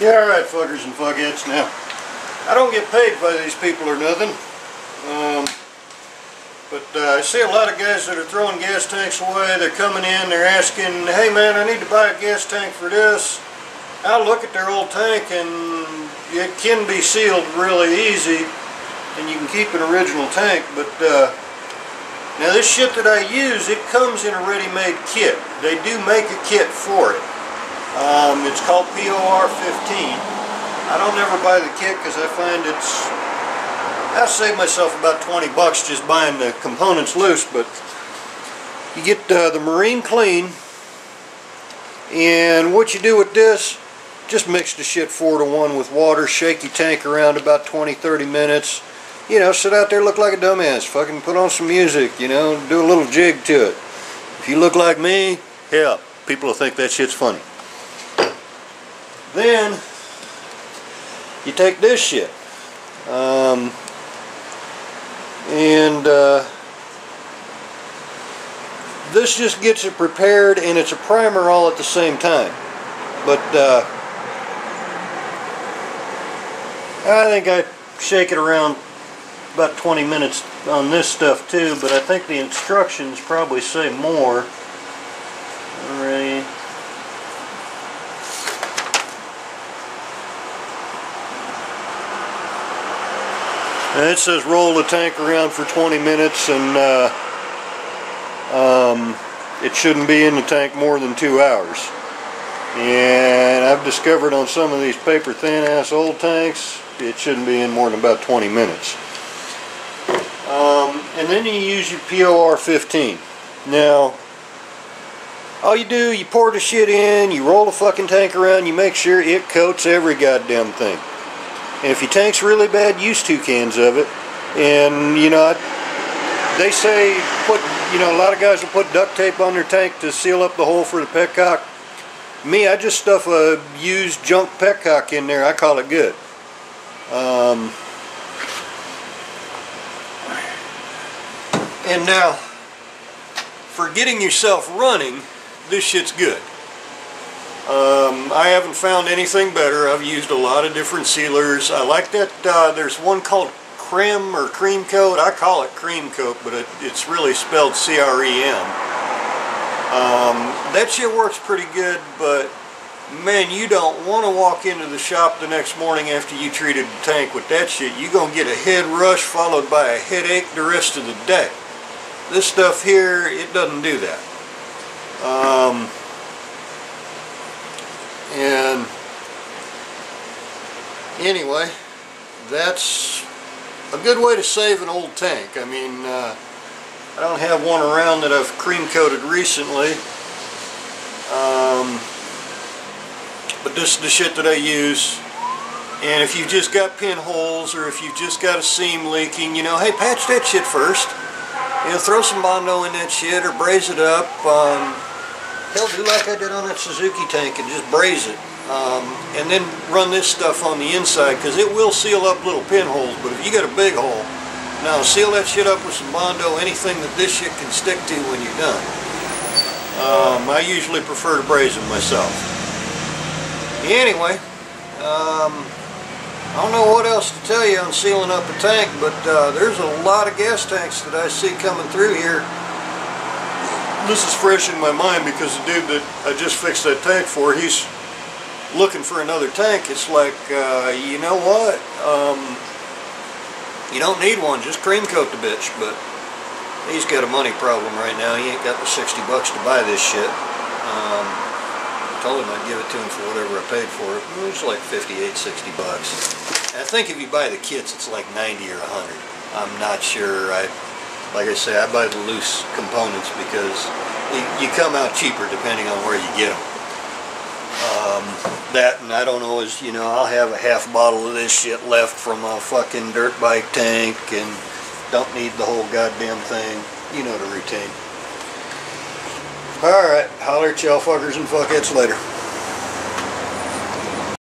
Yeah, alright, fuckers and fuckheads. Now, I don't get paid by these people or nothing. But I see a lot of guys that are throwing gas tanks away. They're coming in, they're asking, hey man, I need to buy a gas tank for this. I look at their old tank and it can be sealed really easy and you can keep an original tank. But now this shit that I use, it comes in a ready-made kit. They do make a kit for it. It's called POR 15. I don't ever buy the kit because I find I save myself about 20 bucks just buying the components loose. But you get the Marine Clean, and what you do with this, just mix the shit 4-to-1 with water, shake your tank around about 20-30 minutes. You know, sit out there, look like a dumbass, fucking put on some music, you know, do a little jig to it. If you look like me, hell, people will think that shit's funny. Then you take this shit this just gets it prepared, and it's a primer all at the same time. But I think I shake it around about 20 minutes on this stuff too, but I think the instructions probably say more. Alright. And it says roll the tank around for 20 minutes, and it shouldn't be in the tank more than 2 hours. And I've discovered on some of these paper thin ass old tanks, it shouldn't be in more than about 20 minutes. And then you use your POR 15. Now, all you do, you pour the shit in, you roll the fucking tank around, you make sure it coats every goddamn thing. And if your tank's really bad, use 2 cans of it. And, you know, they say a lot of guys will put duct tape on their tank to seal up the hole for the petcock. Me, I just stuff a used junk petcock in there. I call it good. And now, for getting yourself running, this shit's good. I haven't found anything better. I've used a lot of different sealers. I like that there's one called Creme or Cream Coat. I call it Cream Coat, but it's really spelled C-R-E-M. That shit works pretty good, but man, you don't want to walk into the shop the next morning after you treated the tank with that shit. You're going to get a head rush followed by a headache the rest of the day. This stuff here, it doesn't do that. And anyway, that's a good way to save an old tank. I mean, I don't have one around that I've cream coated recently, but this is the shit that I use. And if you've just got pinholes, or if you've just got a seam leaking, you know, hey, patch that shit first. You know, throw some Bondo in that shit or braise it up. Hell, do like I did on that Suzuki tank and just braise it. And then run this stuff on the inside, because it will seal up little pinholes. But if you got a big hole, now seal that shit up with some Bondo, anything that this shit can stick to when you're done. I usually prefer to braise them myself. Anyway, I don't know what else to tell you on sealing up a tank, but there's a lot of gas tanks that I see coming through here. This is fresh in my mind because the dude that I just fixed that tank for, he's looking for another tank. It's like, you know what? You don't need one, just cream coat the bitch. But he's got a money problem right now. He ain't got the 60 bucks to buy this shit. Told him I'd give it to him for whatever I paid for it. It was like 58, 60 bucks. And I think if you buy the kits, it's like 90 or 100. I'm not sure. Like I say, I buy the loose components because you come out cheaper depending on where you get them. That, and I don't always, you know, I'll have a half bottle of this shit left from a fucking dirt bike tank and don't need the whole goddamn thing. You know the routine. Alright, holler at y'all fuckers and fuckheads later.